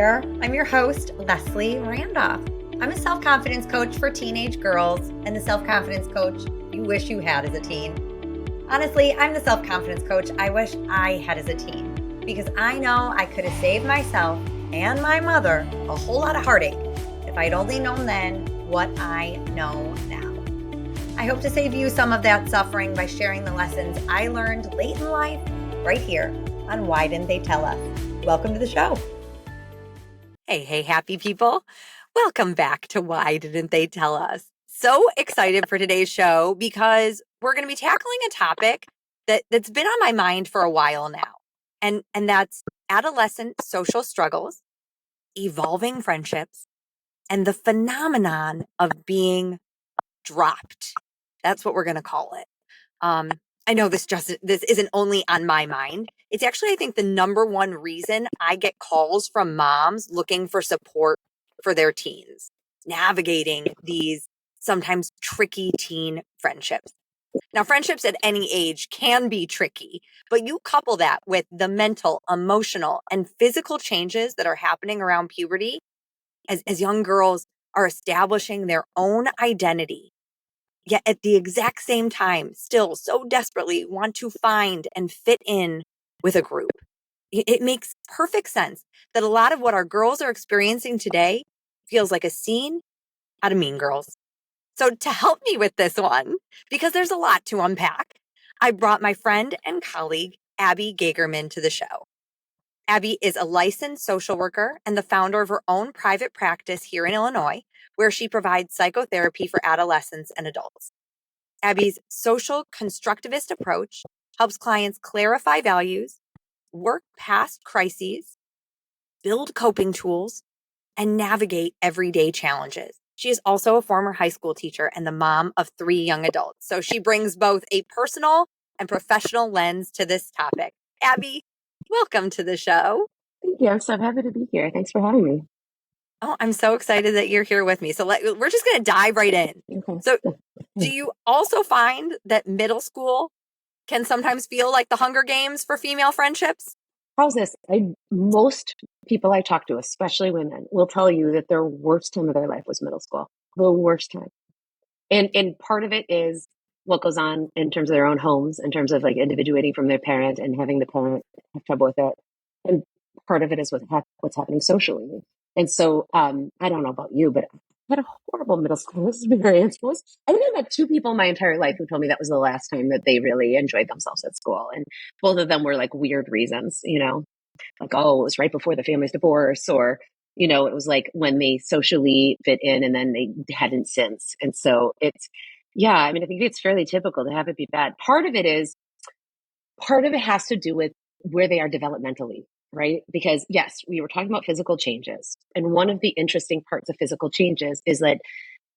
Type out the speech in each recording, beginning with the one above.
there. I'm your host, Leslie Randolph. I'm a self-confidence coach for teenage girls and the self-confidence coach you wish you had as a teen. Honestly, I'm the self-confidence coach I wish I had as a teen because I know I could have saved myself and my mother a whole lot of heartache if I'd only known then what I know now. I hope to save you some of that suffering by sharing the lessons I learned late in life right here on Why Didn't They Tell Us? Welcome to the show. Hey, happy people. Welcome back to Why Didn't They Tell Us? So excited for today's show because we're going to be tackling a topic that's been on my mind for a while now. And that's adolescent social struggles, evolving friendships, and the phenomenon of being dropped. That's what we're going to call it. I know this isn't only on my mind. It's actually, I think, the number one reason I get calls from moms looking for support for their teens, navigating these sometimes tricky teen friendships. Now, friendships at any age can be tricky, but you couple that with the mental, emotional, and physical changes that are happening around puberty as young girls are establishing their own identity, yet at the exact same time, still so desperately want to find and fit in with a group. It makes perfect sense that a lot of what our girls are experiencing today feels like a scene out of Mean Girls. So to help me with this one, because there's a lot to unpack, I brought my friend and colleague, Abby Gagerman, to the show. Abby is a licensed social worker and the founder of her own private practice here in Illinois, where she provides psychotherapy for adolescents and adults. Abby's social constructivist approach helps clients clarify values, work past crises, build coping tools, and navigate everyday challenges. She is also a former high school teacher and the mom of 3 young adults. So she brings both a personal and professional lens to this topic. Abby, welcome to the show. Thank you. I'm so happy to be here. Thanks for having me. Oh, I'm so excited that you're here with me. So we're just going to dive right in. Okay. So do you also find that middle school can sometimes feel like the Hunger Games for female friendships? How's this? Most people I talk to, especially women, will tell you that their worst time of their life was middle school. The worst time. And part of it is what goes on in terms of their own homes, in terms of like individuating from their parent and having the parent have trouble with it. And part of it is what's happening socially. And so I don't know about you, but I had a horrible middle school experience. I think I met 2 people in my entire life who told me that was the last time that they really enjoyed themselves at school. And both of them were like weird reasons, like, oh, it was right before the family's divorce, or, it was like when they socially fit in and then they hadn't since. And so I think it's fairly typical to have it be bad. Part of it has to do with where they are developmentally. Right? Because yes, we were talking about physical changes. And one of the interesting parts of physical changes is that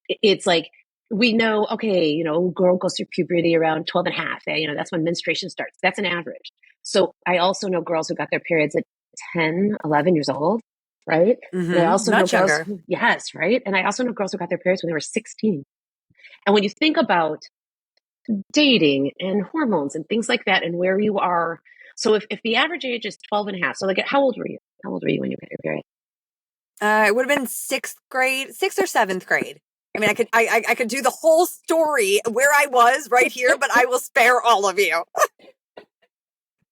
it's like, we know, okay, girl goes through puberty around 12 and a half. That's when menstruation starts. That's an average. So I also know girls who got their periods at 10, 11 years old. Right. Mm-hmm. And I also Much know younger. girls. Yes. Right. And I also know girls who got their periods when they were 16. And when you think about dating and hormones and things like that and where you are. So if the average age is 12 and a half, so like how old were you? How old were you when you got your period? It would have been 6th grade, 6th or 7th grade. I mean, I could do the whole story where I was right here, but I will spare all of you.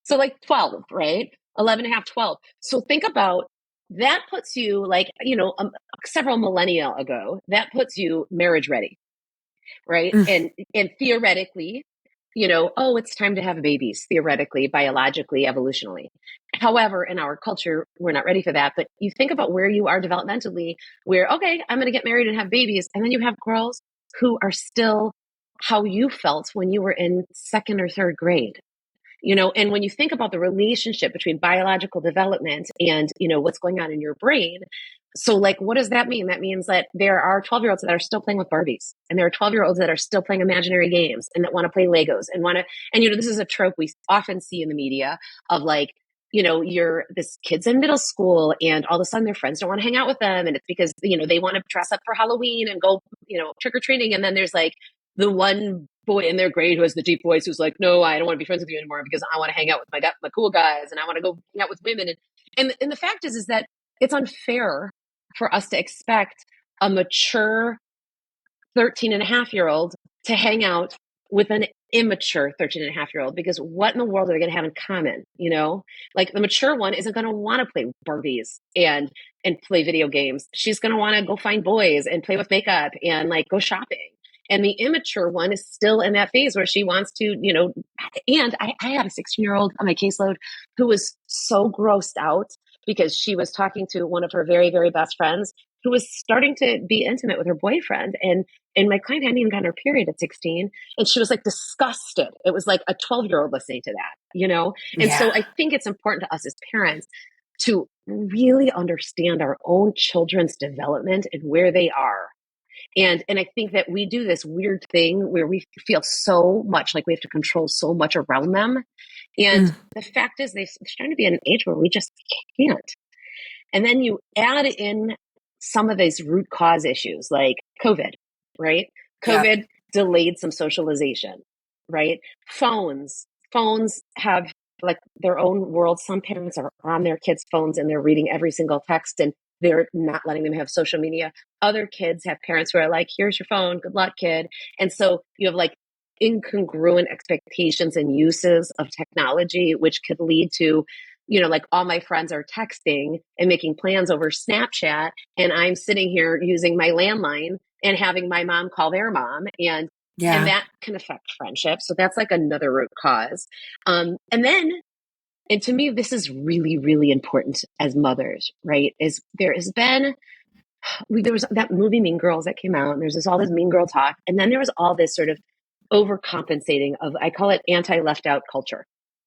So like 12, right? 11 and a half, 12. So think about that puts you like, several millennia ago, that puts you marriage ready, right? And theoretically, it's time to have babies, theoretically, biologically, evolutionally. However, in our culture, we're not ready for that. But you think about where you are developmentally, where, okay, I'm going to get married and have babies. And then you have girls who are still how you felt when you were in 2nd or 3rd grade. And when you think about the relationship between biological development and, what's going on in your brain. So like, what does that mean? That means that there are 12-year-olds that are still playing with Barbies, and there are 12-year-olds that are still playing imaginary games and that want to play Legos and this is a trope we often see in the media of like, this kid's in middle school and all of a sudden their friends don't want to hang out with them. And it's because, they want to dress up for Halloween and go, trick or treating. And then there's like the one boy in their grade who has the deep voice who's like, no, I don't want to be friends with you anymore because I want to hang out with my cool guys and I want to go hang out with women. And the fact is that it's unfair for us to expect a mature 13-and-a-half-year-old to hang out with an immature 13-and-a-half-year-old, because what in the world are they going to have in common? Like the mature one isn't going to want to play Barbies and play video games. She's going to want to go find boys and play with makeup and like go shopping. And the immature one is still in that phase where she wants to, and I had a 16-year-old on my caseload who was so grossed out because she was talking to one of her very, very best friends who was starting to be intimate with her boyfriend. And my client hadn't even gotten her period at 16. And she was like disgusted. It was like a 12-year-old listening to that. And so I think it's important to us as parents to really understand our own children's development and where they are. And I think that we do this weird thing where we feel so much like we have to control so much around them. And the fact is they're starting to be at an age where we just can't. And then you add in some of these root cause issues like COVID, right? COVID delayed some socialization, right? Phones have like their own world. Some parents are on their kids' phones and they're reading every single text and they're not letting them have social media. Other kids have parents who are like, here's your phone. Good luck, kid. And so you have like incongruent expectations and uses of technology, which could lead to, like all my friends are texting and making plans over Snapchat. And I'm sitting here using my landline and having my mom call their mom. And that can affect friendships. So that's like another root cause. And to me, this is really, really important as mothers, right? Is there was that movie Mean Girls that came out, and there's all this mean girl talk. And then there was all this sort of overcompensating of, I call it anti-left out culture,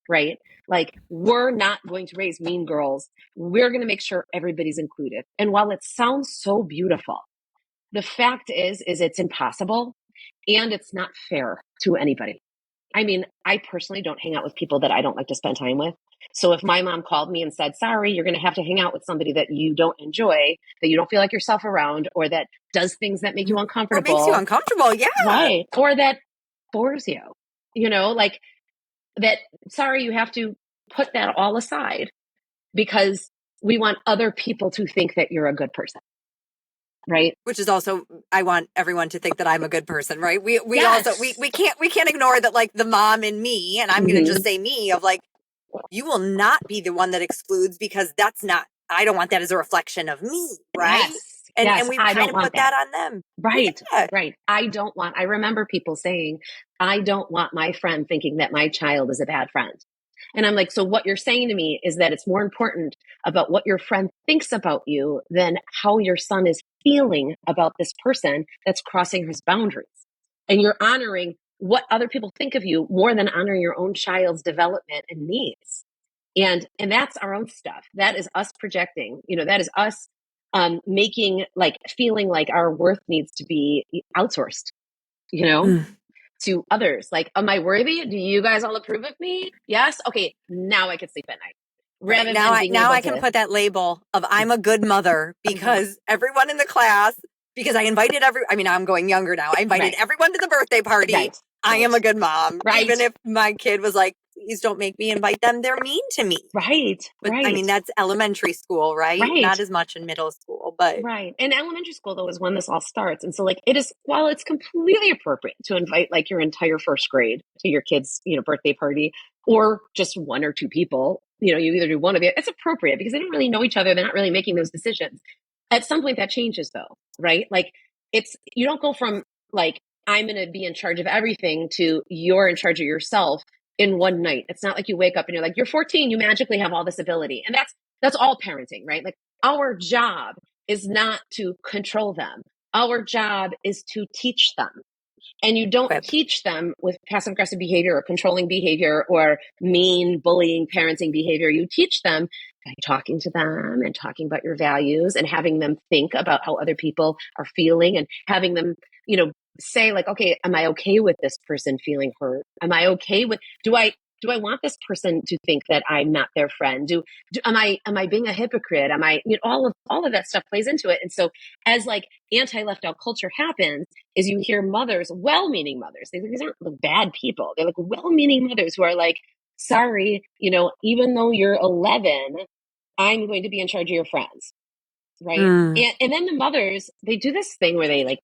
right? Like, we're not going to raise mean girls. We're going to make sure everybody's included. And while it sounds so beautiful, the fact is it's impossible and it's not fair to anybody. I mean, I personally don't hang out with people that I don't like to spend time with. So if my mom called me and said, sorry, you're going to have to hang out with somebody that you don't enjoy, that you don't feel like yourself around, or that does things that make you uncomfortable. Or makes you uncomfortable, yeah. Right. Or that bores you, like that, sorry, you have to put that all aside because we want other people to think that you're a good person. Right. Which is also, I want everyone to think that I'm a good person, right? We also we can't ignore that, like the mom in me, and I'm going to just say me, of like, you will not be the one that excludes, because that's not, I don't want that as a reflection of me, right? Yes. And we kind of put that on them. Right. Yeah. Right. I remember people saying, I don't want my friend thinking that my child is a bad friend. And I'm like, so what you're saying to me is that it's more important about what your friend thinks about you than how your son is feeling about this person that's crossing his boundaries. And you're honoring what other people think of you more than honoring your own child's development and needs. And that's our own stuff. That is us projecting, that is us making, like, feeling like our worth needs to be outsourced, to others. Like, am I worthy? Do you guys all approve of me? Yes. Okay. Now I can sleep at night. Right. Now I can put that label of I'm a good mother because everyone in the class, because I invited I'm going younger now. I invited everyone to the birthday party. Right. I am a good mom. Right. Even if my kid was like, please don't make me invite them. They're mean to me. Right. But I mean, that's elementary school, right? Not as much in middle school, but. Right. And elementary school, though, is when this all starts. And so, like, while it's completely appropriate to invite like your entire first grade to your kid's, birthday party, or just one or two people, you either do one of it. It's appropriate because they don't really know each other. They're not really making those decisions. At some point that changes, though, right? Like, you don't go from like, I'm going to be in charge of everything to you're in charge of yourself in one night. It's not like you wake up and you're like, you're 14, you magically have all this ability. And that's all parenting, right? Like, our job is not to control them. Our job is to teach them. And you don't teach them with passive aggressive behavior or controlling behavior or mean, bullying, parenting behavior. You teach them by talking to them and talking about your values and having them think about how other people are feeling and having them, say like, okay, am I okay with this person feeling hurt? Am I okay with, do I want this person to think that I'm not their friend? Am I being a hypocrite? Am I, all of that stuff plays into it. And so as like anti-left out culture happens, is you hear mothers, well-meaning mothers, these aren't like bad people. They're like well-meaning mothers who are like, sorry, even though you're 11, I'm going to be in charge of your friends. right? And then the mothers, they do this thing where they like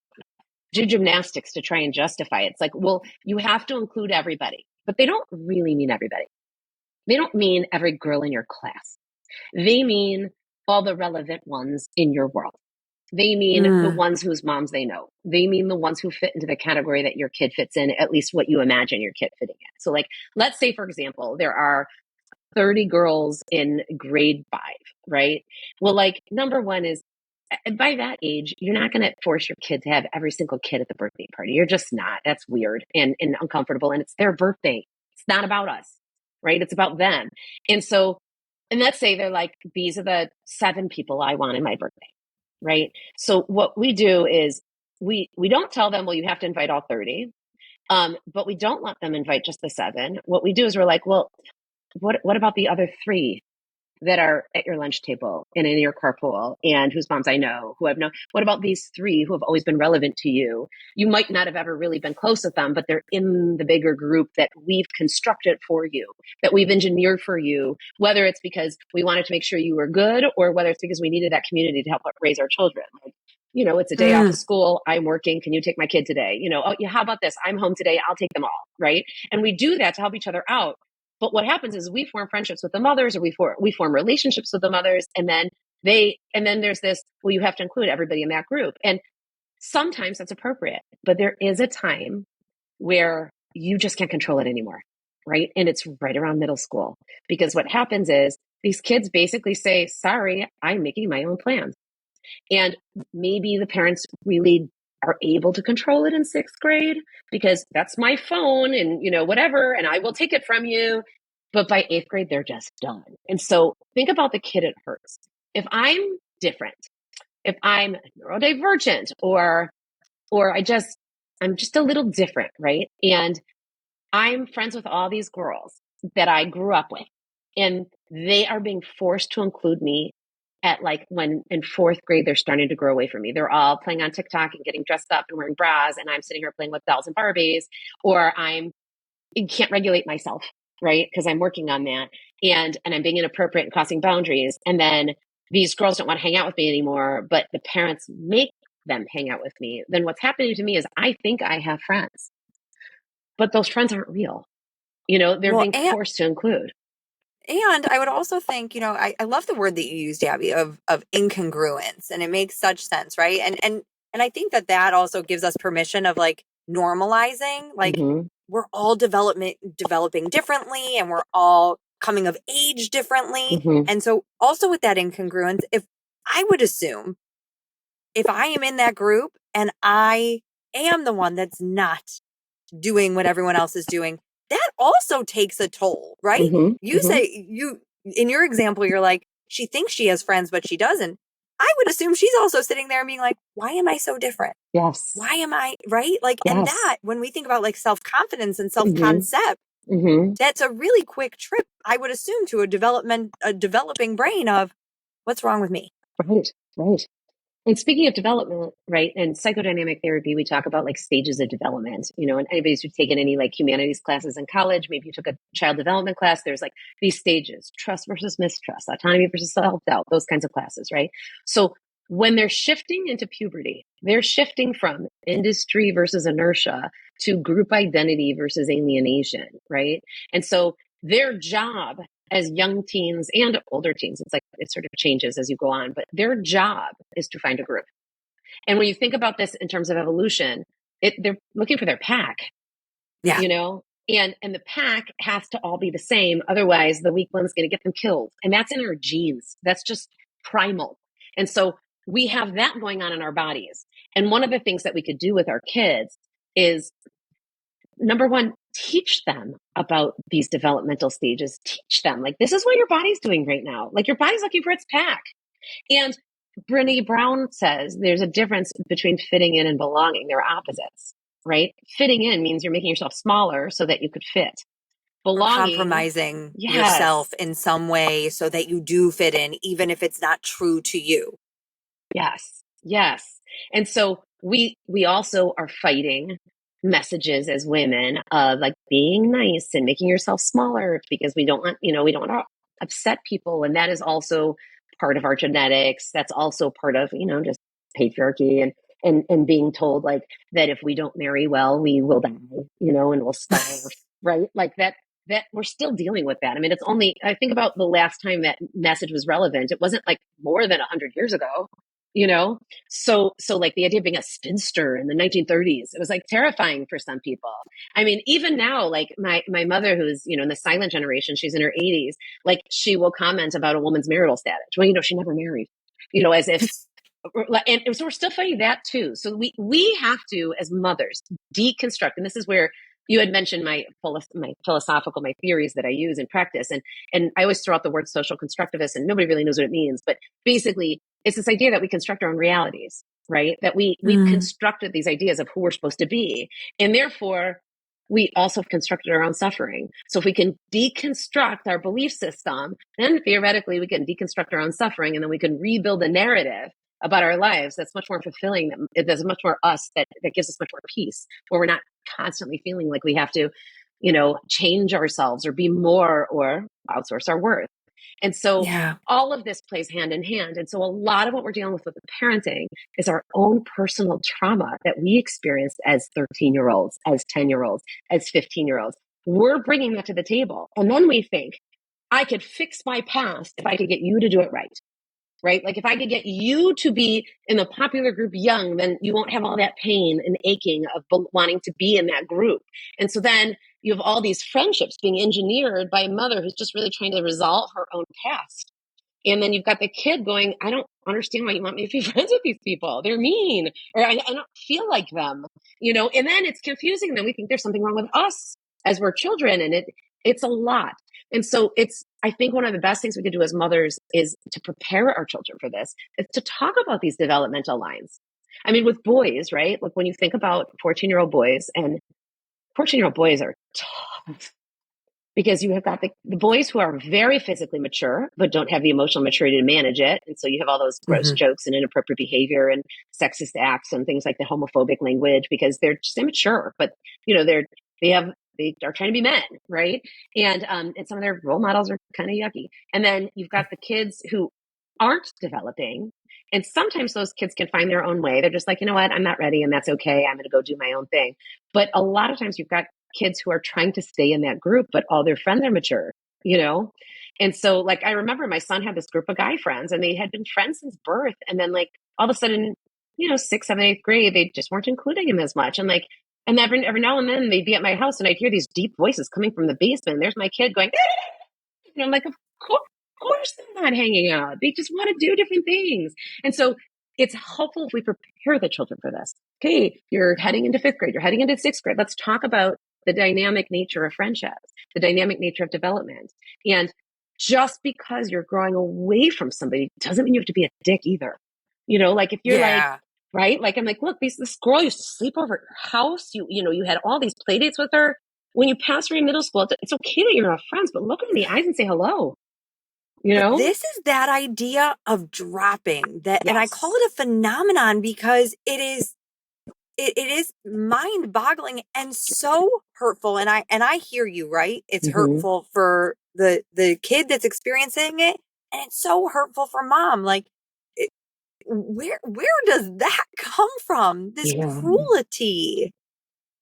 do gymnastics to try and justify it. It's like, well, you have to include everybody, but they don't really mean everybody. They don't mean every girl in your class. They mean all the relevant ones in your world. They mean the ones whose moms they know. They mean the ones who fit into the category that your kid fits in, at least what you imagine your kid fitting in. So like, let's say, for example, there are 30 girls in grade 5, right? Well, like, number one is, by that age, you're not going to force your kid to have every single kid at the birthday party. You're just not. That's weird and uncomfortable. And it's their birthday. It's not about us, right? It's about them. And so, and let's say they're like, these are the 7 people I want in my birthday, right? So what we do is we don't tell them, well, you have to invite all 30. But we don't let them invite just the 7. What we do is we're like, well, what about the other 3 that are at your lunch table and in your carpool and whose moms I know, who I've known? What about these 3 who have always been relevant to you? You might not have ever really been close with them, but they're in the bigger group that we've constructed for you, that we've engineered for you, whether it's because we wanted to make sure you were good or whether it's because we needed that community to help raise our children. Like, you know, it's a day off of school. I'm working. Can you take my kid today? You know, oh yeah, how about this? I'm home today. I'll take them all. Right. And we do that to help each other out. But what happens is we form friendships with the mothers, or we form relationships with the mothers, and then there's this, well, you have to include everybody in that group. And sometimes that's appropriate, but there is a time where you just can't control it anymore, right? And it's right around middle school, because what happens is these kids basically say, sorry, I'm making my own plans. And maybe the parents really are able to control it in 6th grade because that's my phone and, you know, whatever, and I will take it from you. But by 8th grade, they're just done. And so think about the kid it hurts. If I'm different, if I'm neurodivergent, or I'm just a little different, right? And I'm friends with all these girls that I grew up with, and they are being forced to include me at like when in 4th grade, they're starting to grow away from me. They're all playing on TikTok and getting dressed up and wearing bras. And I'm sitting here playing with dolls and Barbies, or I can't regulate myself, right? Because I'm working on that. And I'm being inappropriate and crossing boundaries. And then these girls don't want to hang out with me anymore, but the parents make them hang out with me. Then what's happening to me is I think I have friends, but those friends aren't real. You know, they're being forced to include. And I would also think, you know, I love the word that you used, Abby, of incongruence, and it makes such sense, right? And I think that also gives us permission of like normalizing, like we're all developing differently, and we're all coming of age differently. And so also with that incongruence, if I would assume if I am in that group and I am the one that's not doing what everyone else is doing, that also takes a toll, right? You say in your example, you're like, she thinks she has friends, but she doesn't. I would assume she's also sitting there and being like, why am I so different? Yes. Why am I right? Like, and that when we think about like self-confidence and self-concept, that's a really quick trip, I would assume, to a developing brain of what's wrong with me. Right. And speaking of development, right, and psychodynamic therapy, we talk about like stages of development, you know, and anybody's who's taken any like humanities classes in college, maybe you took a child development class, there's like these stages: trust versus mistrust, autonomy versus self-doubt, those kinds of classes, right? So when they're shifting into puberty, they're shifting from industry versus inertia to group identity versus alienation, right? And so their job as young teens and older teens, it's like it sort of changes as you go on, but their job is to find a group. And when you think about this in terms of evolution, they're looking for their pack, you know, and the pack has to all be the same. Otherwise, the weak one's going to get them killed. And that's in our genes. That's just primal. And so we have that going on in our bodies. And one of the things that we could do with our kids is, number one, teach them about these developmental stages. Teach them, like, this is what your body's doing right now. Like, your body's looking for its pack. And Brene Brown says there's a difference between fitting in and belonging. They're opposites, right? Fitting in means you're making yourself smaller so that you could fit. Belonging, or compromising yourself in some way so that you do fit in, even if it's not true to you. Yes. And so we also are fighting messages as women of like being nice and making yourself smaller because we don't want to upset people. And that is also part of our genetics. That's also part of, just patriarchy and being told like that if we don't marry well, we will die, and we'll starve, right? Like that we're still dealing with that. I mean, I think about the last time that message was relevant. It wasn't like more than 100 years ago, So like the idea of being a spinster in the 1930s, it was like terrifying for some people. I mean, even now, like my mother, who's, in the silent generation, she's in her 80s, like she will comment about a woman's marital status. Well, she never married, as if, and so we're still fighting that too. So we have to, as mothers, deconstruct. And this is where you had mentioned my philosophical, my theories that I use in practice. And I always throw out the word social constructivist, and nobody really knows what it means. But basically, it's this idea that we construct our own realities, right? That we've constructed these ideas of who we're supposed to be. And therefore, we also have constructed our own suffering. So if we can deconstruct our belief system, then theoretically we can deconstruct our own suffering, and then we can rebuild a narrative about our lives that's much more fulfilling. There's much more us that gives us much more peace, where we're not constantly feeling like we have to, change ourselves or be more or outsource our worth. And so all of this plays hand in hand. And so a lot of what we're dealing with the parenting is our own personal trauma that we experienced as 13-year-olds, as 10-year-olds, as 15-year-olds. We're bringing that to the table. And then we think, I could fix my past if I could get you to do it right. Right? Like if I could get you to be in the popular group young, then you won't have all that pain and aching of wanting to be in that group. And so then you have all these friendships being engineered by a mother who's just really trying to resolve her own past. And then you've got the kid going, I don't understand why you want me to be friends with these people. They're mean, or I don't feel like them, and then it's confusing. And then we think there's something wrong with us as we're children. And it's a lot. And so I think one of the best things we could do as mothers is to prepare our children for this, is to talk about these developmental lines. I mean, with boys, right? Like when you think about 14-year-old boys, and 14-year-old boys are tough because you have got the boys who are very physically mature, but don't have the emotional maturity to manage it. And so you have all those gross jokes and inappropriate behavior and sexist acts and things like the homophobic language, because they're just immature, but they are trying to be men, right? And some of their role models are kind of yucky. And then you've got the kids who aren't developing. And sometimes those kids can find their own way. They're just like, you know what, I'm not ready, and that's okay. I'm going to go do my own thing. But a lot of times you've got kids who are trying to stay in that group, but all their friends are mature, And so like, I remember my son had this group of guy friends, and they had been friends since birth. And then like all of a sudden, 6th, 7th, 8th grade, they just weren't including him as much. And like, and every now and then they'd be at my house, and I'd hear these deep voices coming from the basement. And there's my kid going, and I'm like, of course they're not hanging out. They just want to do different things. And so it's helpful if we prepare the children for this. Okay, you're heading into 5th grade, you're heading into 6th grade. Let's talk about the dynamic nature of friendships, the dynamic nature of development. And just because you're growing away from somebody doesn't mean you have to be a dick either. Like if you're like, right? Like, I'm like, look, this girl used to sleep over at your house. You had all these play dates with her. When you pass her in middle school, it's okay that you're not friends, but look her in the eyes and say hello. But this is that idea of dropping that, and I call it a phenomenon because it is mind-boggling and so hurtful. And I hear you, right? It's hurtful for the kid that's experiencing it, and it's so hurtful for mom. Like, where does that come from? This cruelty.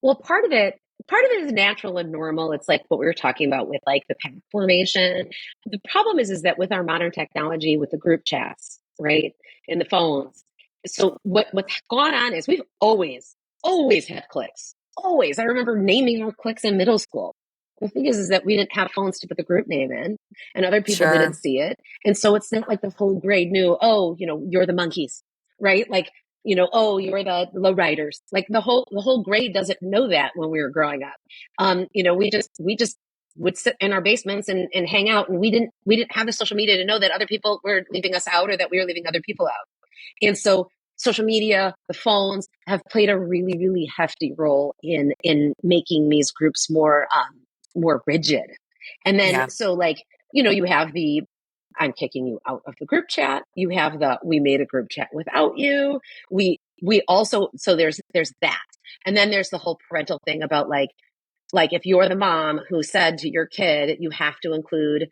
Well, part of it is natural and normal. It's like what we were talking about with like the pack formation. The problem is that with our modern technology, with the group chats, right, and the phones. So what's gone on is we've always had cliques. Always. I remember naming our cliques in middle school. The thing is that we didn't have phones to put the group name in, and other people didn't see it. And so it's not like the whole grade knew, oh, you're the monkeys, right? Like, oh, you're the low riders. Like the whole grade doesn't know that when we were growing up. We just would sit in our basements and hang out, and we didn't have the social media to know that other people were leaving us out or that we were leaving other people out. And so social media, the phones have played a really, really hefty role in making these groups more rigid. And then so like, you have the I'm kicking you out of the group chat. You have we made a group chat without you. We also, so there's that. And then there's the whole parental thing about like if you're the mom who said to your kid, you have to include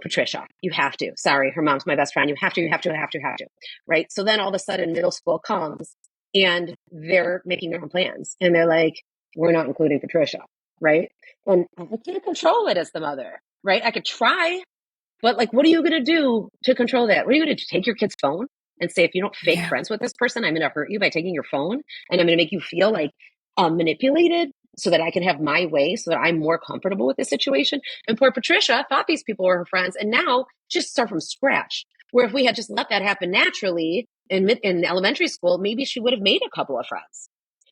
Patricia, you have to. Sorry, her mom's my best friend. You have to. Right? So then all of a sudden middle school comes and they're making their own plans. And they're like, we're not including Patricia. Right? And I can't control it as the mother. Right? I could try, but like, what are you going to do to control that? What are you going to take your kid's phone and say, if you don't fake friends with this person, I'm going to hurt you by taking your phone and I'm going to make you feel like manipulated so that I can have my way so that I'm more comfortable with the situation. And poor Patricia thought these people were her friends and now just start from scratch. Where if we had just let that happen naturally in elementary school, maybe she would have made a couple of friends.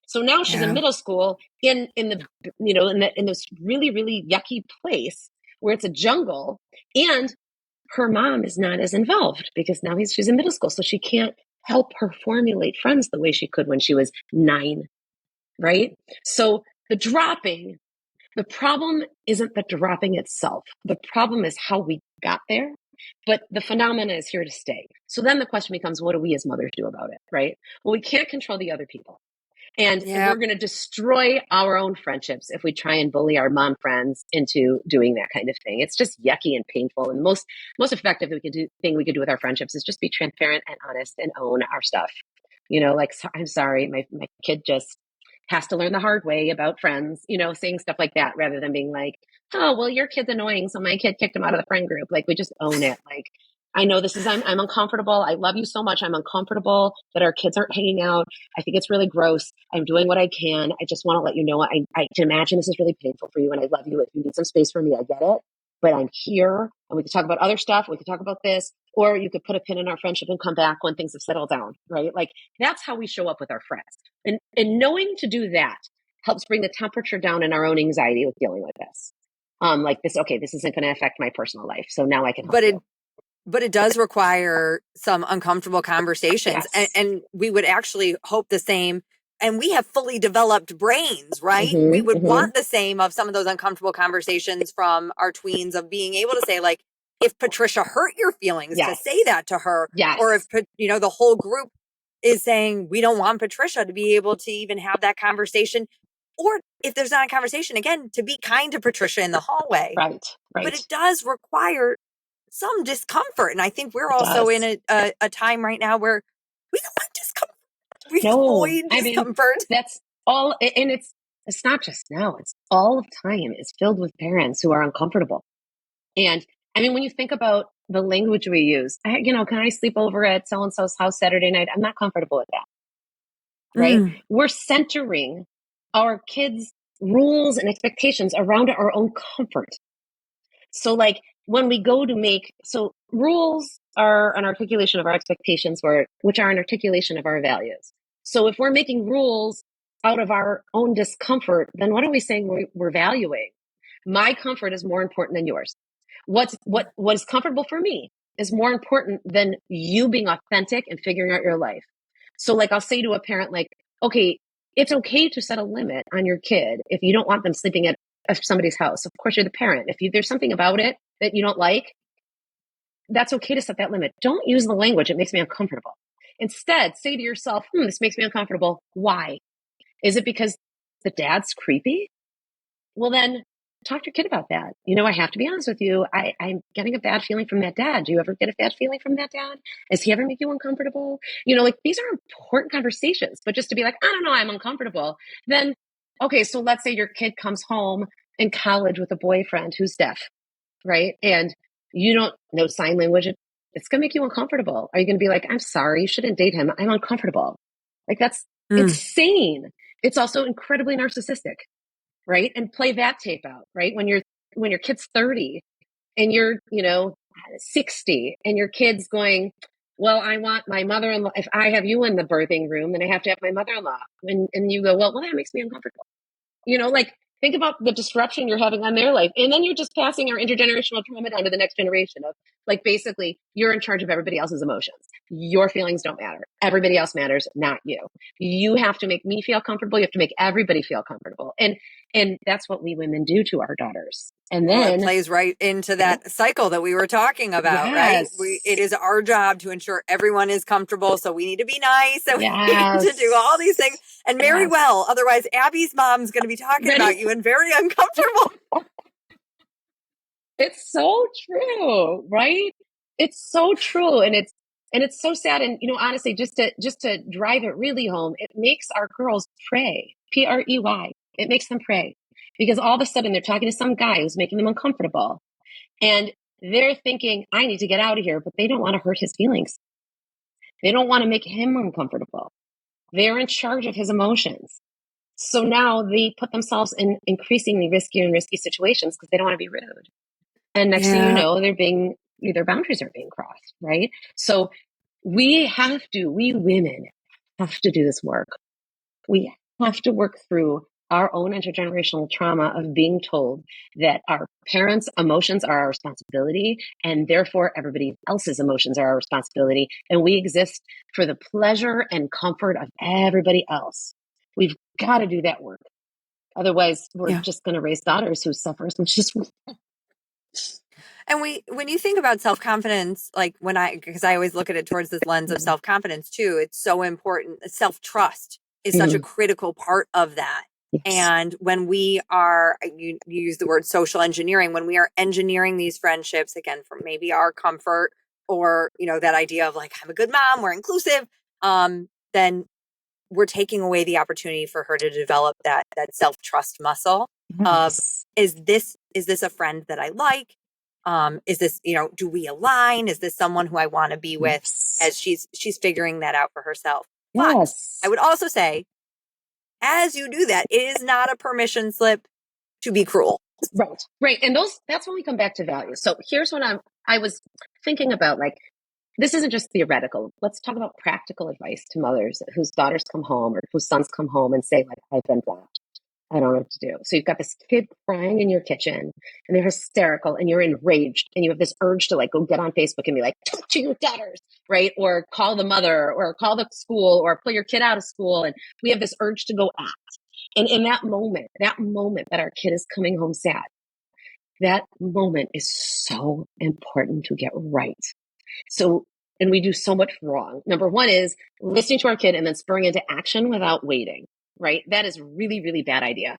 So now she's in middle school in this really, really yucky place where it's a jungle and her mom is not as involved because now she's in middle school. So she can't help her formulate friends the way she could when she was 9. Right? So the problem isn't the dropping itself. The problem is how we got there, but the phenomena is here to stay. So then the question becomes, what do we as mothers do about it? Right? Well, we can't control the other people. And we're going to destroy our own friendships if we try and bully our mom friends into doing that kind of thing. It's just yucky and painful. And most effective thing we could do with our friendships is just be transparent and honest and own our stuff. Like, I'm sorry, my kid just has to learn the hard way about friends, saying stuff like that rather than being like, oh, well, your kid's annoying, so my kid kicked him out of the friend group. Like, we just own it. Like, I know I'm uncomfortable. I love you so much. I'm uncomfortable that our kids aren't hanging out. I think it's really gross. I'm doing what I can. I just want to let you know, I can imagine this is really painful for you and I love you. If you need some space from me, I get it. But I'm here and we can talk about other stuff. We can talk about this, or you could put a pin in our friendship and come back when things have settled down, right? Like that's how we show up with our friends. And knowing to do that helps bring the temperature down in our own anxiety with dealing with this. Like this, okay, this isn't going to affect my personal life. So now I can help you. But it does require some uncomfortable conversations. Yes. And we would actually hope the same. And we have fully developed brains, right? We would want the same of some of those uncomfortable conversations from our tweens of being able to say, like, if Patricia hurt your feelings, to say that to her. Or if, the whole group is saying, we don't want Patricia to be able to even have that conversation. Or if there's not a conversation, again, to be kind to Patricia in the hallway. Right. But it does require some discomfort. And I think we're also in a time right now where we don't want discomfort. We avoid discomfort. That's all. And it's not just now. It's all of time is filled with parents who are uncomfortable. And I mean, when you think about the language we use, can I sleep over at so-and-so's house Saturday night? I'm not comfortable with that. Right? We're centering our kids' rules and expectations around our own comfort. So like when we go to rules are an articulation of our expectations, which are an articulation of our values. So if we're making rules out of our own discomfort, then what are we saying we're valuing? My comfort is more important than yours. What is comfortable for me is more important than you being authentic and figuring out your life. So like I'll say to a parent, like, okay, it's okay to set a limit on your kid if you don't want them sleeping at somebody's house. Of course, you're the parent. If there's something about it that you don't like, that's okay to set that limit. Don't use the language, it makes me uncomfortable. Instead, say to yourself, this makes me uncomfortable. Why? Is it because the dad's creepy? Well, then talk to your kid about that. I have to be honest with you. I'm getting a bad feeling from that dad. Do you ever get a bad feeling from that dad? Does he ever make you uncomfortable? These are important conversations, but just to be like, I don't know, I'm uncomfortable. Then, okay, so let's say your kid comes home in college with a boyfriend who's deaf, right? And you don't know sign language. It's going to make you uncomfortable. Are you going to be like, I'm sorry, you shouldn't date him. I'm uncomfortable. Like that's insane. It's also incredibly narcissistic. Right. And play that tape out, right? When your kid's 30 and you're, 60 and your kid's going, well, I want my mother-in-law. If I have you in the birthing room, then I have to have my mother-in-law. And you go, well, that makes me uncomfortable. Think about the disruption you're having on their life. And then you're just passing our intergenerational trauma down to the next generation of like, basically you're in charge of everybody else's emotions. Your feelings don't matter. Everybody else matters, not you. You have to make me feel comfortable. You have to make everybody feel comfortable. And that's what we women do to our daughters. And then it plays right into that cycle that we were talking about, right? It is our job to ensure everyone is comfortable. So we need to be nice. And we need to do all these things and marry well. Otherwise, Abby's mom's going to be talking about you and very uncomfortable. It's so true, right? It's so true. And it's so sad. And honestly, just to drive it really home, it makes our girls pray. Prey. It makes them pray. Because all of a sudden they're talking to some guy who's making them uncomfortable. And they're thinking, I need to get out of here, but they don't want to hurt his feelings. They don't want to make him uncomfortable. They're in charge of his emotions. So now they put themselves in increasingly risky situations because they don't want to be rude. And next thing you know, their boundaries are being crossed, right? So we women have to do this work. We have to work through our own intergenerational trauma of being told that our parents' emotions are our responsibility, and therefore everybody else's emotions are our responsibility. And we exist for the pleasure and comfort of everybody else. We've got to do that work. Otherwise, we're just going to raise daughters who suffer as much as we. And when you think about self-confidence, like because I always look at it towards this lens of self-confidence too, it's so important. Self-trust is such a critical part of that. Yes. And when we are, you use the word social engineering, when we are engineering these friendships, again, from maybe our comfort or, that idea of like, I'm a good mom, we're inclusive, then we're taking away the opportunity for her to develop that self-trust muscle of, is this a friend that I like? Is this, do we align? Is this someone who I want to be with as she's figuring that out for herself? But I would also say, as you do that, it is not a permission slip to be cruel. Right. And that's when we come back to values. So here's what I was thinking about, like, this isn't just theoretical. Let's talk about practical advice to mothers whose daughters come home or whose sons come home and say, like, I've been blocked. I don't know what to do. So you've got this kid crying in your kitchen and they're hysterical and you're enraged and you have this urge to like go get on Facebook and be like, talk to your daughters, right? Or call the mother or call the school or pull your kid out of school. And we have this urge to go act. And in that moment that our kid is coming home sad, that moment is so important to get right. So, and we do so much wrong. Number one is listening to our kid and then spurring into action without waiting, right? That is really, really bad idea.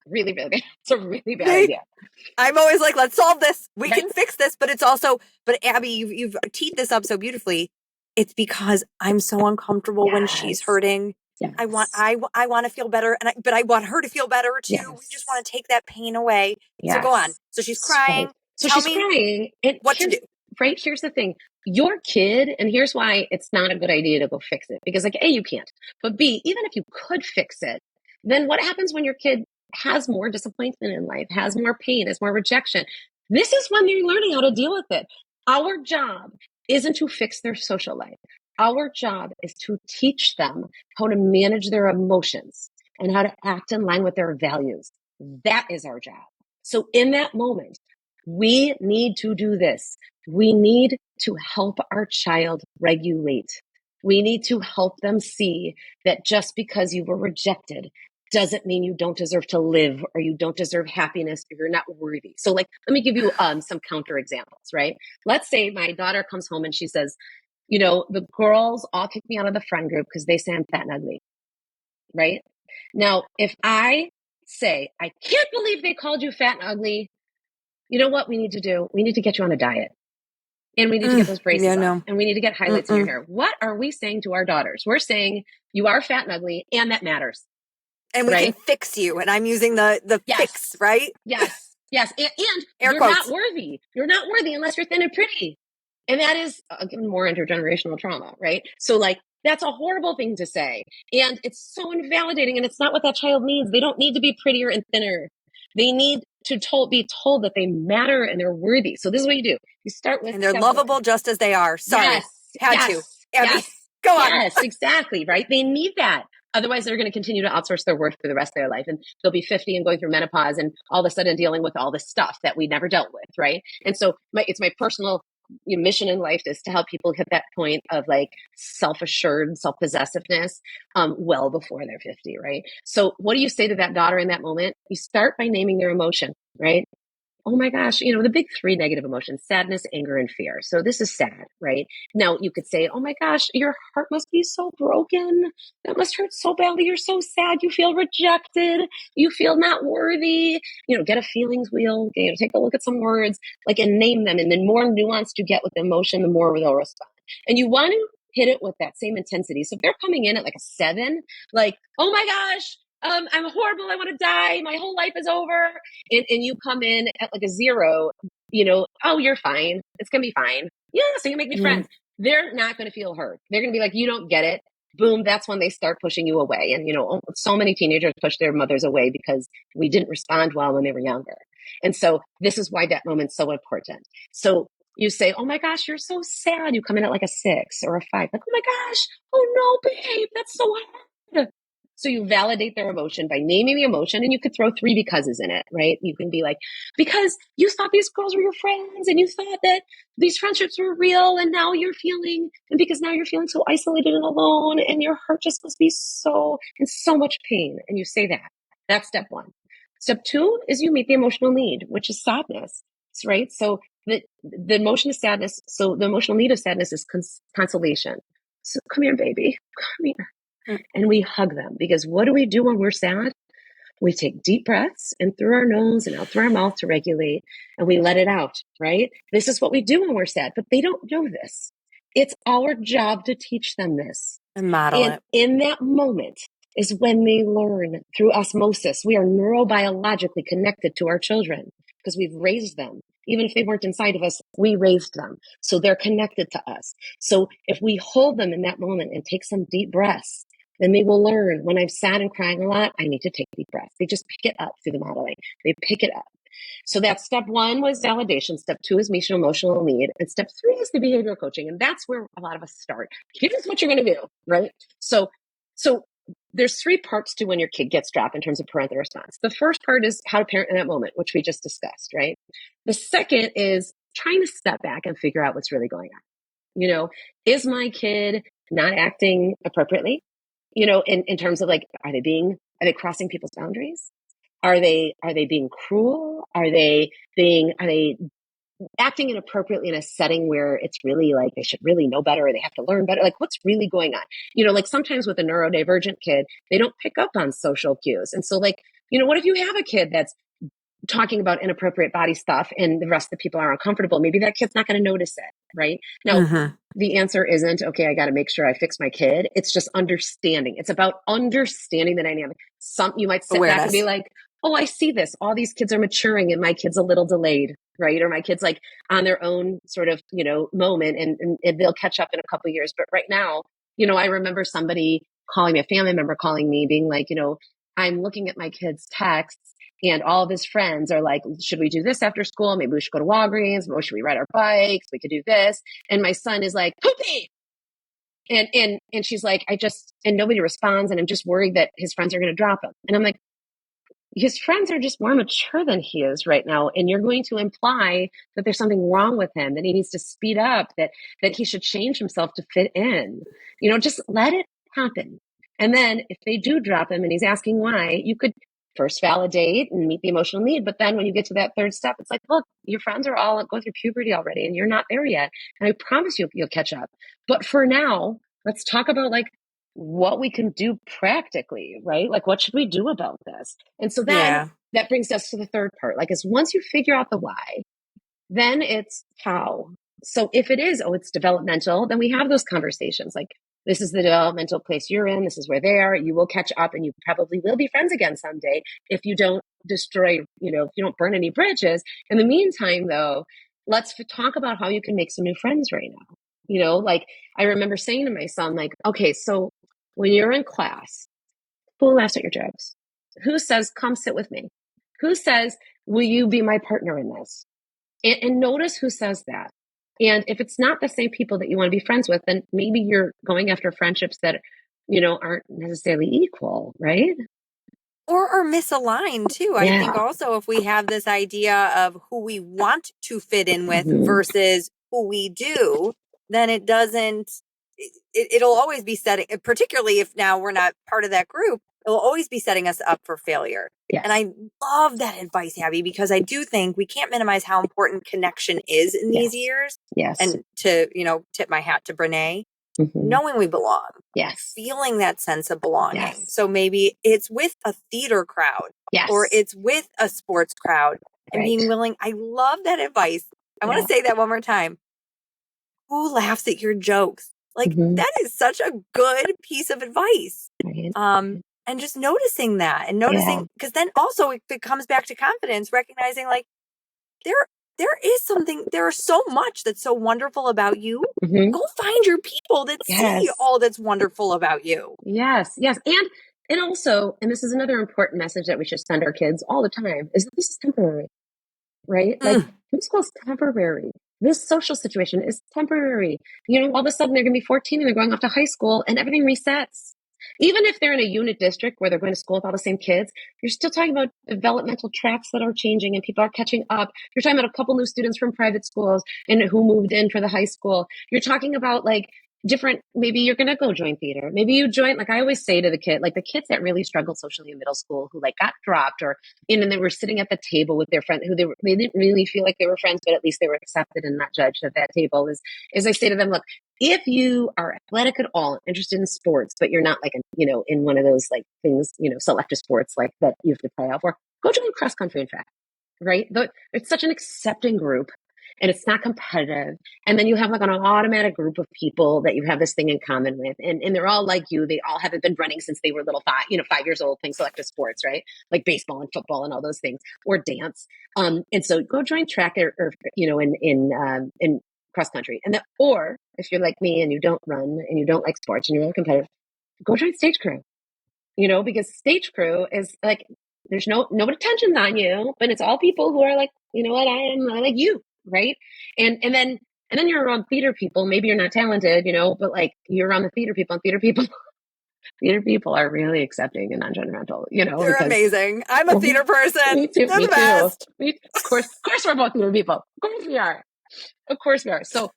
Really, really bad. It's a really bad idea. I'm always like, let's solve this. We can fix this. But it's also, Abby, you've teed this up so beautifully. It's because I'm so uncomfortable when she's hurting. Yes. I want to feel better, but I want her to feel better too. Yes. We just want to take that pain away. Yes. So go on. So she's crying. Right. So she's crying. And what to do? Right. Here's the thing. Your kid, and here's why it's not a good idea to go fix it. Because like, A, you can't. But B, even if you could fix it, then what happens when your kid has more disappointment in life, has more pain, has more rejection? This is when they're learning how to deal with it. Our job isn't to fix their social life. Our job is to teach them how to manage their emotions and how to act in line with their values. That is our job. So in that moment, we need to do this. We need to help our child regulate. We need to help them see that just because you were rejected doesn't mean you don't deserve to live or you don't deserve happiness or you're not worthy. So like, let me give you some counter examples, right? Let's say my daughter comes home and she says, the girls all kick me out of the friend group because they say I'm fat and ugly, right? Now, if I say, I can't believe they called you fat and ugly, you know what we need to do? We need to get you on a diet. And we need to get those braces off. And we need to get highlights in your hair. What are we saying to our daughters? We're saying you are fat and ugly, and that matters. And we can fix you. And I'm using the fix, right? Yes. And you're not worthy. You're not worthy unless you're thin and pretty. And that is, again, more intergenerational trauma, right? So like, that's a horrible thing to say. And it's so invalidating. And it's not what that child needs. They don't need to be prettier and thinner. They need to be told that they matter and they're worthy. So this is what you do. You start with, and they're lovable just as they are. Sorry. Abby, go on. Yes, exactly. Right. They need that. Otherwise, they're going to continue to outsource their worth for the rest of their life. And they'll be 50 and going through menopause and all of a sudden dealing with all this stuff that we never dealt with. Right. And so it's my personal mission in life is to help people hit that point of like self-assured self-possessiveness well before they're 50. Right. So what do you say to that daughter in that moment? You start by naming their emotion. Right. oh my gosh, the big three negative emotions, sadness, anger, and fear. So this is sad, right? Now you could say, oh my gosh, your heart must be so broken. That must hurt so badly. You're so sad. You feel rejected. You feel not worthy. Get a feelings wheel, take a look at some words, and name them. And the more nuanced you get with the emotion, the more they'll respond. And you want to hit it with that same intensity. So if they're coming in at like a 7, oh my gosh, I'm horrible. I want to die. My whole life is over. And you come in at like a 0, oh, you're fine. It's going to be fine. Yeah, so you make me friends. They're not going to feel hurt. They're going to be like, you don't get it. Boom, that's when they start pushing you away. And, so many teenagers push their mothers away because we didn't respond well when they were younger. And so this is why that moment's so important. So you say, oh my gosh, you're so sad. You come in at like a 6 or a 5. Like, oh my gosh, oh no, babe, that's so hard. So you validate their emotion by naming the emotion, and you could throw 3 becauses in it, right? You can be like, because you thought these girls were your friends and you thought that these friendships were real, and now you're feeling, and because now you're feeling so isolated and alone, and your heart just must be in so much pain. And you say that. That's step 1. Step 2 is you meet the emotional need, which is sadness, right? So the emotion of sadness, so the emotional need of sadness is consolation. So come here, baby, come here. And we hug them, because what do we do when we're sad? We take deep breaths in through our nose and out through our mouth to regulate, and we let it out, right? This is what we do when we're sad, but they don't know this. It's our job to teach them this. And model it. In that moment is when they learn through osmosis. We are neurobiologically connected to our children because we've raised them. Even if they weren't inside of us, we raised them. So they're connected to us. So if we hold them in that moment and take some deep breaths, then they will learn, when I'm sad and crying a lot, I need to take deep breaths. They just pick it up through the modeling. They pick it up. So that's step 1 was validation. Step 2 is meeting emotional need. And step 3 is the behavioral coaching. And that's where a lot of us start. Here's what you're going to do, right? So there's 3 parts to when your kid gets dropped in terms of parental response. The first part is how to parent in that moment, which we just discussed, right? The second is trying to step back and figure out what's really going on. Is my kid not acting appropriately? In terms of are they crossing people's boundaries? Are they being cruel? Are they acting inappropriately in a setting where it's really they should really know better, or they have to learn better? What's really going on? Sometimes with a neurodivergent kid, they don't pick up on social cues. And so what if you have a kid that's talking about inappropriate body stuff and the rest of the people are uncomfortable? Maybe that kid's not going to notice it, right? Now, the answer isn't, okay, I got to make sure I fix my kid. It's just understanding. It's about understanding the dynamic. You might sit back and be like, oh, I see this. All these kids are maturing and my kid's a little delayed, right? Or my kid's on their own sort of, moment, and they'll catch up in a couple of years. But right now, I remember somebody calling me, a family member calling me, being like, I'm looking at my kid's texts, and all of his friends are like, should we do this after school? Maybe we should go to Walgreens. Or should we ride our bikes? We could do this. And my son is like, poopy. And she's like, and nobody responds. And I'm just worried that his friends are going to drop him. And I'm like, his friends are just more mature than he is right now. And you're going to imply that there's something wrong with him, that he needs to speed up, that he should change himself to fit in. Just let it happen. And then if they do drop him and he's asking why, you could first validate and meet the emotional need. But then when you get to that third step, it's like, look, your friends are all going through puberty already and you're not there yet. And I promise you'll catch up. But for now, let's talk about what we can do practically, right? What should we do about this? And so then that brings us to the third part. Is once you figure out the why, then it's how. So if it is, it's developmental, then we have those conversations. This is the developmental place you're in. This is where they are. You will catch up and you probably will be friends again someday if you don't destroy, if you don't burn any bridges. In the meantime, though, let's talk about how you can make some new friends right now. I remember saying to my son, okay, so when you're in class, who laughs at your jokes? Who says, come sit with me? Who says, will you be my partner in this? And notice who says that. And if it's not the same people that you want to be friends with, then maybe you're going after friendships that, aren't necessarily equal, right? Or misaligned too. I think also if we have this idea of who we want to fit in with versus who we do, then it'll always be setting, particularly if now we're not part of that group, It'll always be setting us up for failure. Yes. And I love that advice, Abby, because I do think we can't minimize how important connection is in these years. Yes. And to, tip my hat to Brene, knowing we belong. Yes. Feeling that sense of belonging. Yes. So maybe it's with a theater crowd. Yes. Or it's with a sports crowd. And being willing. I love that advice. I want to say that one more time. Who laughs at your jokes? Like, that is such a good piece of advice. Right. And just noticing that and noticing, because then also it comes back to confidence, recognizing like there is so much that's so wonderful about you. Go find your people that see all that's wonderful about you. Yes. Yes. And also, and this is another important message that we should send our kids all the time, is that this is temporary, right? Like, homeschool is temporary. This social situation is temporary. All of a sudden they're going to be 14 and they're going off to high school and everything resets. Even if they're in a unit district where they're going to school with all the same kids, you're still talking about developmental tracks that are changing and people are catching up. You're talking about a couple new students from private schools and who moved in for the high school. You're talking about like different, maybe you're going to go join theater. Maybe you join, like I always say to the kid, like the kids that really struggled socially in middle school who like got dropped or and they were sitting at the table with their friend who they didn't really feel like they were friends, but at least they were accepted and not judged at that table is I say to them, look, if you are athletic at all, interested in sports, but you're not like, in one of those like things, selective sports like that you have to try out for, go join cross country and track, right? It's such an accepting group and it's not competitive. And then you have like an automatic group of people that you have this thing in common with. And they're all like you. They all haven't been running since they were little 5 years old playing selective sports, right? Like baseball and football and all those things or dance. And so go join track or in cross country. Or if you're like me and you don't run and you don't like sports and you're not competitive, go join stage crew, because stage crew is like, there's no attention's on you, but it's all people who are like, you know what, I like you. Right. And then you're around theater people. Maybe you're not talented, but like you're around the theater people and theater people are really accepting and non-judgmental, They're amazing. I'm a theater person. Me too. They're the best. Of course we're both theater people. Of course we are. So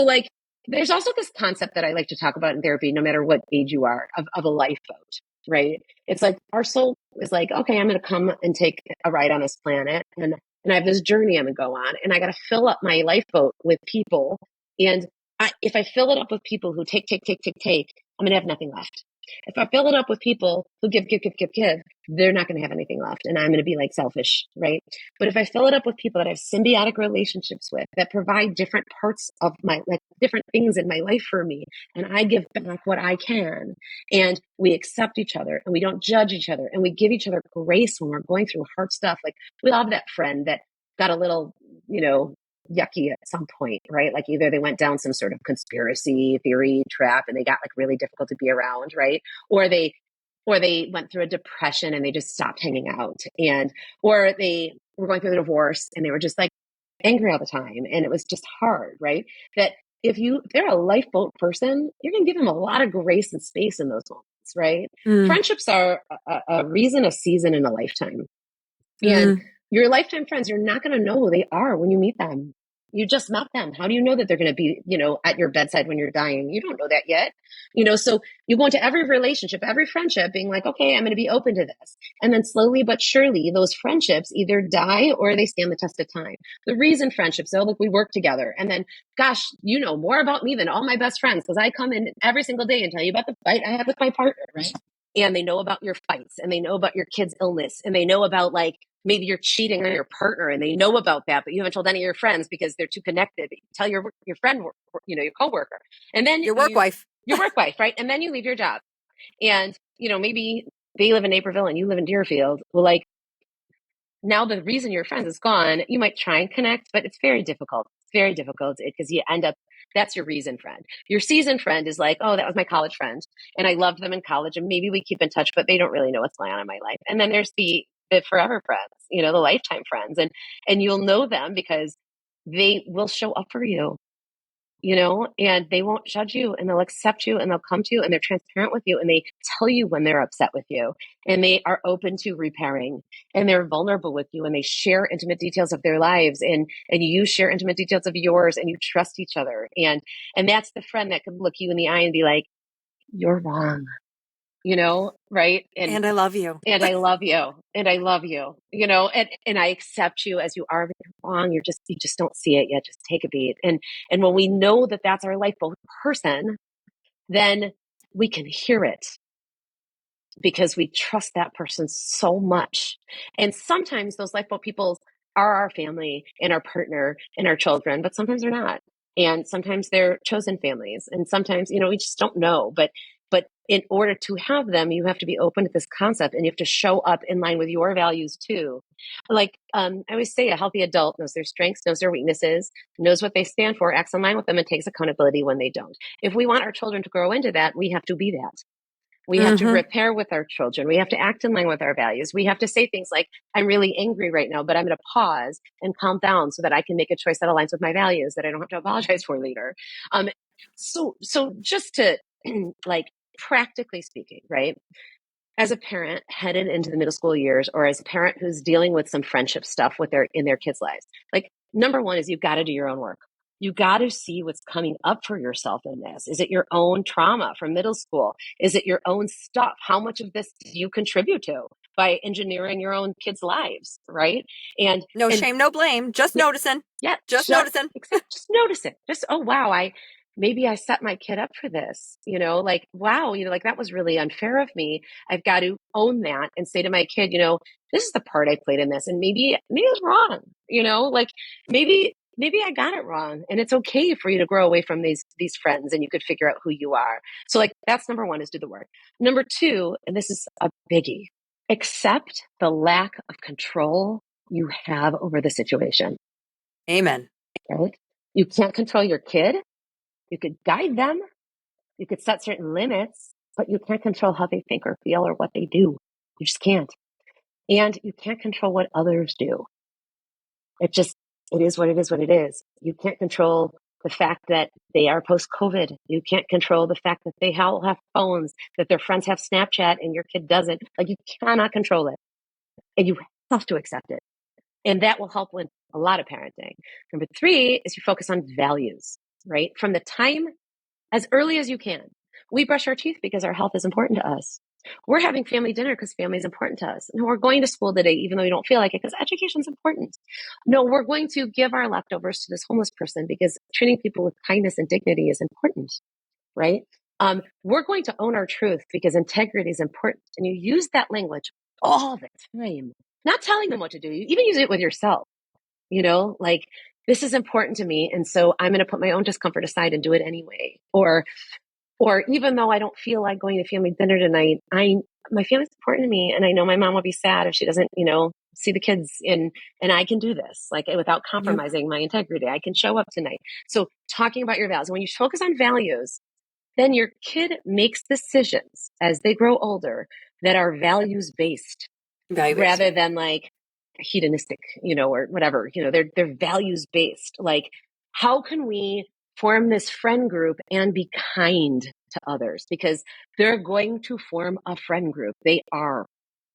like, there's also this concept that I like to talk about in therapy, no matter what age you are, of a lifeboat, right? It's like our soul is like, okay, I'm going to come and take a ride on this planet. And I have this journey I'm going to go on and I got to fill up my lifeboat with people. And if I fill it up with people who take, I'm going to have nothing left. If I fill it up with people who give, they're not going to have anything left. And I'm going to be like selfish, right? But if I fill it up with people that I have symbiotic relationships with, that provide different parts of my, like different things in my life for me, and I give back what I can, and we accept each other and we don't judge each other and we give each other grace when we're going through hard stuff. Like we love that friend that got a little, yucky at some point, right? Like either they went down some sort of conspiracy theory trap and they got like really difficult to be around, right? Or they went through a depression and they just stopped hanging out, or they were going through a divorce and they were just like angry all the time and it was just hard, right? That if they're a lifeboat person, you're going to give them a lot of grace and space in those moments, right? Friendships are a reason, a season, and a lifetime. And your lifetime friends, you're not going to know who they are when you meet them. You just met them. How do you know that they're going to be, at your bedside when you're dying? You don't know that yet. So you go into every relationship, every friendship being like, okay, I'm going to be open to this. And then slowly but surely, those friendships either die or they stand the test of time. The reason friendships, look, we work together. And then, gosh, you know more about me than all my best friends because I come in every single day and tell you about the fight I had with my partner, right? And they know about your fights and they know about your kid's illness and they know about like, maybe you're cheating on your partner and they know about that, but you haven't told any of your friends because they're too connected. You tell your friend, your coworker, and then your work wife, right? And then you leave your job and, maybe they live in Naperville and you live in Deerfield. Well, like now the reason your friends is gone, you might try and connect, but it's very difficult. It's very difficult because you end up, that's your reason friend. Your season friend is like, oh, that was my college friend and I loved them in college and maybe we keep in touch, but they don't really know what's going on in my life. And then there's the forever friends, the lifetime friends. And you'll know them because they will show up for you, and they won't judge you and they'll accept you and they'll come to you and they're transparent with you and they tell you when they're upset with you and they are open to repairing and they're vulnerable with you and they share intimate details of their lives and you share intimate details of yours and you trust each other. And that's the friend that could look you in the eye and be like, you're wrong. right? And I love you. And I love you. And I love you, and I accept you as you are, but you're wrong. You just don't see it yet. Just take a beat. And when we know that that's our lifeboat person, then we can hear it because we trust that person so much. And sometimes those lifeboat people are our family and our partner and our children, but sometimes they're not. And sometimes they're chosen families. And sometimes, we just don't know. But in order to have them, you have to be open to this concept and you have to show up in line with your values too. Like I always say, a healthy adult knows their strengths, knows their weaknesses, knows what they stand for, acts in line with them, and takes accountability when they don't. If we want our children to grow into that, we have to be that. We have to repair with our children. We have to act in line with our values. We have to say things like, I'm really angry right now, but I'm going to pause and calm down so that I can make a choice that aligns with my values that I don't have to apologize for later. So just to like practically speaking, right? As a parent headed into the middle school years, or as a parent who's dealing with some friendship stuff in their kids' lives, like number one is you've got to do your own work. You got to see what's coming up for yourself in this. Is it your own trauma from middle school? Is it your own stuff? How much of this do you contribute to by engineering your own kids' lives, right? And no shame, no blame, just noticing. Yeah, just noticing. Just notice it. Just, oh wow, maybe I set my kid up for this. Like wow, like that was really unfair of me. I've got to own that and say to my kid, this is the part I played in this, and maybe it was wrong. Like maybe I got it wrong, and it's okay for you to grow away from these friends, and you could figure out who you are. So like that's number one, is do the work. Number two, and this is a biggie, accept the lack of control you have over the situation. Amen. Right? You can't control your kid. You could guide them. You could set certain limits, but you can't control how they think or feel or what they do. You just can't. And you can't control what others do. It is what it is, what it is. You can't control the fact that they are post-COVID. You can't control the fact that they all have phones, that their friends have Snapchat and your kid doesn't. Like, you cannot control it. And you have to accept it. And that will help with a lot of parenting. Number three is you focus on values, right? From the time as early as you can. We brush our teeth because our health is important to us. We're having family dinner because family is important to us. No, we're going to school today, even though we don't feel like it, because education is important. No, we're going to give our leftovers to this homeless person because treating people with kindness and dignity is important, right? We're going to own our truth because integrity is important. And you use that language all the time, not telling them what to do. You even use it with yourself, like, this is important to me. And so I'm going to put my own discomfort aside and do it anyway. Or even though I don't feel like going to family dinner tonight, my family's important to me. And I know my mom will be sad if she doesn't, see the kids and I can do this, like, without compromising my integrity. I can show up tonight. So talking about your values, when you focus on values, then your kid makes decisions as they grow older that are values based rather than like hedonistic, or whatever, they're values based. Like, how can we form this friend group and be kind to others? Because they're going to form a friend group. They are,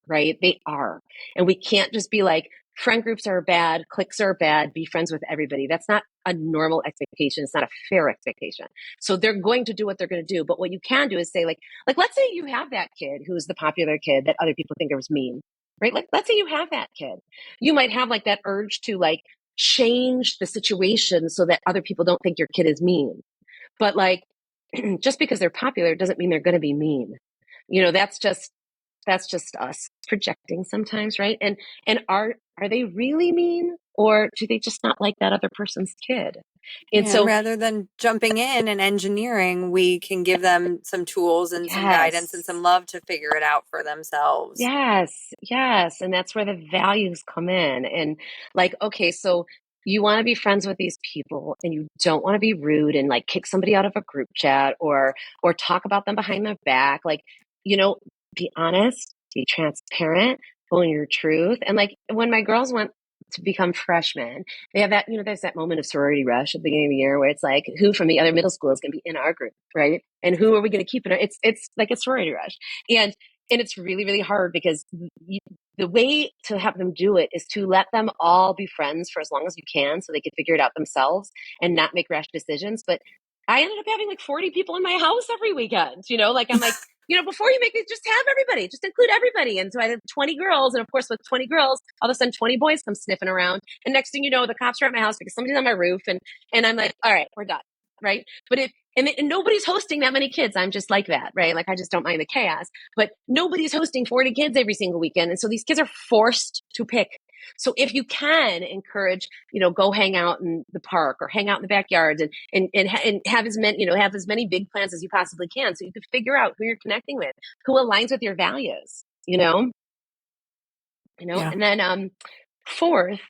right? They are. And we can't just be like, friend groups are bad, cliques are bad, be friends with everybody. That's not a normal expectation. It's not a fair expectation. So they're going to do what they're going to do. But what you can do is say, like, let's say you have that kid who's the popular kid that other people think was mean, right? Like, let's say you have that kid. You might have like that urge to like change the situation so that other people don't think your kid is mean. But like, just because they're popular doesn't mean they're going to be mean. That's just us projecting sometimes, right? And are they really mean, or do they just not like that other person's kid? And so rather than jumping in and engineering, we can give them some tools and some guidance and some love to figure it out for themselves. Yes. And that's where the values come in. And like, okay, so you want to be friends with these people and you don't want to be rude and like kick somebody out of a group chat or talk about them behind their back. Like, be honest, be transparent, own your truth. And like, when my girls went to become freshmen, they have that, there's that moment of sorority rush at the beginning of the year where it's like, who from the other middle school is going to be in our group, right? And who are we going to keep in our, it's like a sorority rush. And it's really, really hard because the way to have them do it is to let them all be friends for as long as you can so they can figure it out themselves and not make rash decisions. But I ended up having like 40 people in my house every weekend, like, I'm like, before you make it, just have everybody, just include everybody. And so I had 20 girls. And of course, with 20 girls, all of a sudden 20 boys come sniffing around. And next thing you know, the cops are at my house because somebody's on my roof. And I'm like, all right, we're done. Right. But and nobody's hosting that many kids. I'm just like that. Right. Like, I just don't mind the chaos, but nobody's hosting 40 kids every single weekend. And so these kids are forced to pick. So if you can encourage, go hang out in the park or hang out in the backyard and have as many big plans as you possibly can. So you can figure out who you're connecting with, who aligns with your values, Yeah. And then, fourth,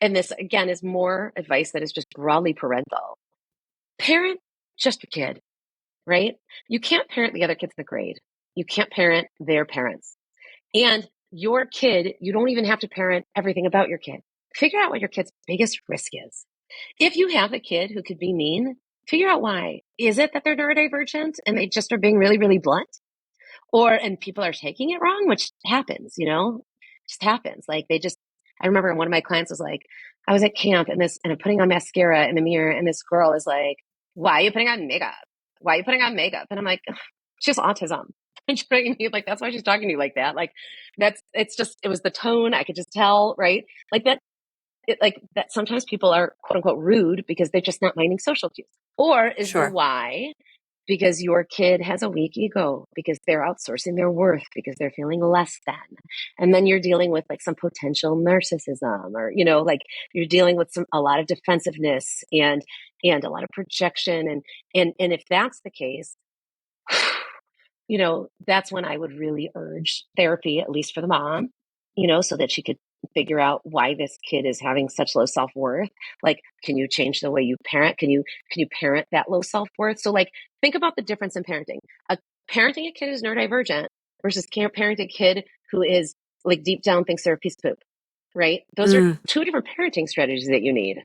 and this again is more advice that is just broadly parental. Parent just your kid, right? You can't parent the other kids in the grade. You can't parent their parents. And your kid, you don't even have to parent everything about your kid. Figure out what your kid's biggest risk is. If you have a kid who could be mean, figure out why. Is it that they're neurodivergent and they just are being really, really blunt? And people are taking it wrong, which happens, just happens. Like I remember one of my clients was like, I was at camp and I'm putting on mascara in the mirror and this girl is like, why are you putting on makeup? Why are you putting on makeup? And I'm like, she has autism. And you know what I mean? Like, that's why she's talking to you like that. Like, it was the tone. I could just tell, right? Like that sometimes people are quote unquote rude because they're just not minding social cues. Or is the why because your kid has a weak ego, because they're outsourcing their worth, because they're feeling less than. And then you're dealing with like some potential narcissism, or, like you're dealing with a lot of defensiveness and a lot of projection. And if that's the case, that's when I would really urge therapy, at least for the mom, so that she could figure out why this kid is having such low self-worth. Like, can you change the way you parent? Can you parent that low self-worth? So like, think about the difference in parenting. Parenting a kid who's neurodivergent versus parenting a kid who is like deep down thinks they're a piece of poop, right? Those are two different parenting strategies that you need.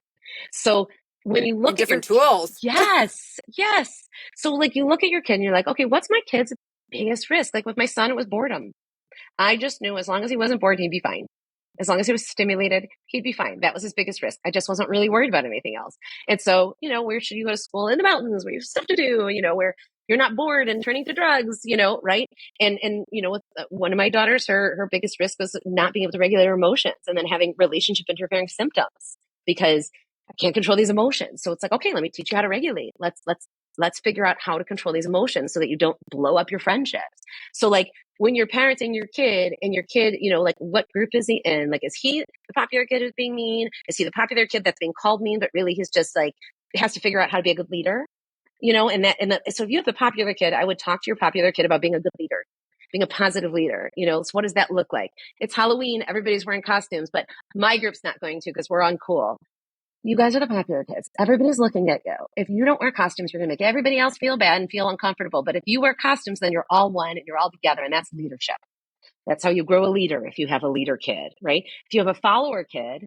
So when you look at different tools. Yes. So like you look at your kid and you're like, okay, what's my kid's biggest risk? Like with my son, it was boredom. I just knew as long as he wasn't bored, he'd be fine. As long as he was stimulated, he'd be fine. That was his biggest risk. I just wasn't really worried about anything else. And so, where should you go to school? In the mountains where you have stuff to do, where you're not bored and turning to drugs, right? And with one of my daughters, her biggest risk was not being able to regulate her emotions and then having relationship interfering symptoms because I can't control these emotions. So it's like, okay, let me teach you how to regulate. Let's figure out how to control these emotions so that you don't blow up your friendships. So like when you're parenting your kid and your kid, like what group is he in? Like, is he the popular kid who's being mean? Is he the popular kid that's being called mean, but really he's just like, has to figure out how to be a good leader, so if you have the popular kid, I would talk to your popular kid about being a good leader, being a positive leader. So what does that look like? It's Halloween. Everybody's wearing costumes, but my group's not going to because we're uncool. You guys are the popular kids. Everybody's looking at you. If you don't wear costumes, you're going to make everybody else feel bad and feel uncomfortable. But if you wear costumes, then you're all one and you're all together. And that's leadership. That's how you grow a leader if you have a leader kid, right? If you have a follower kid,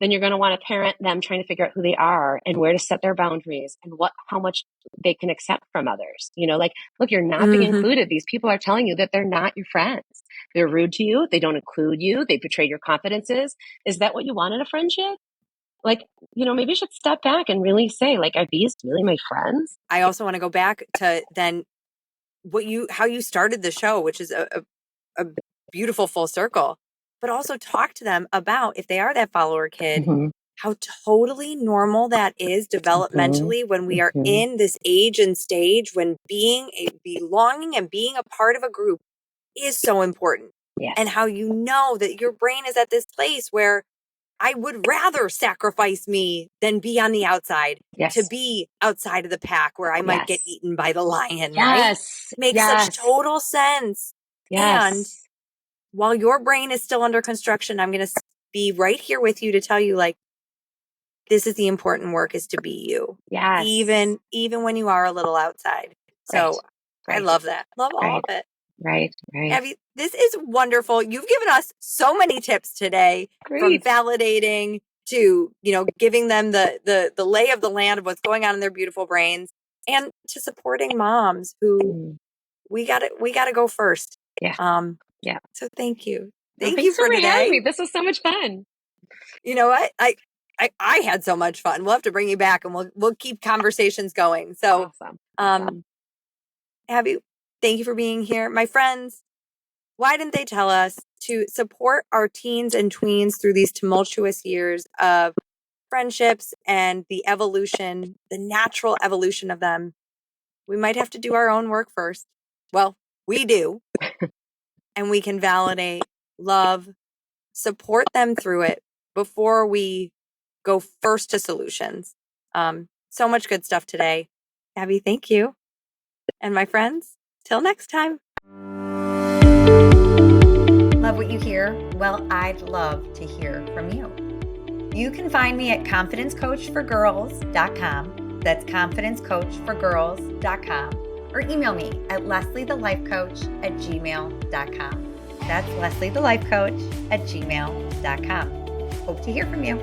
then you're going to want to parent them trying to figure out who they are and where to set their boundaries and how much they can accept from others. Like, look, you're not being included. These people are telling you that they're not your friends. They're rude to you. They don't include you. They betray your confidences. Is that what you want in a friendship? Like, maybe you should step back and really say, like, are these really my friends? I also want to go back to then how you started the show, which is a beautiful full circle, but also talk to them about, if they are that follower kid, how totally normal that is developmentally when we are in this age and stage when belonging and being a part of a group is so important. Yes. And how that your brain is at this place where I would rather sacrifice me than be on the outside, to be outside of the pack where I might get eaten by the lion, right? Makes such total sense. And while your brain is still under construction, I'm going to be right here with you to tell you, like, this is the important work, is to be you. Yes. Even when you are a little outside. So I love that. Love all of it. Right. Abby, this is wonderful. You've given us so many tips today, from validating to, giving them the lay of the land of what's going on in their beautiful brains, and to supporting moms who we got to go first. Yeah. So thank you. Thank you so for much today. having me. This was so much fun. You know what? I had so much fun. We'll have to bring you back and we'll keep conversations going. So, awesome. Abby, Thank you for being here. My friends, why didn't they tell us to support our teens and tweens through these tumultuous years of friendships and the evolution, the natural evolution of them? We might have to do our own work first. Well, we do. And we can validate, love, support them through it before we go first to solutions. So much good stuff today. Abby, thank you. And my friends, till next time. Love what you hear? Well, I'd love to hear from you. You can find me at confidencecoachforgirls.com. That's confidencecoachforgirls.com. Or email me at lesliethelifecoach@gmail.com. That's lesliethelifecoach@gmail.com. Hope to hear from you.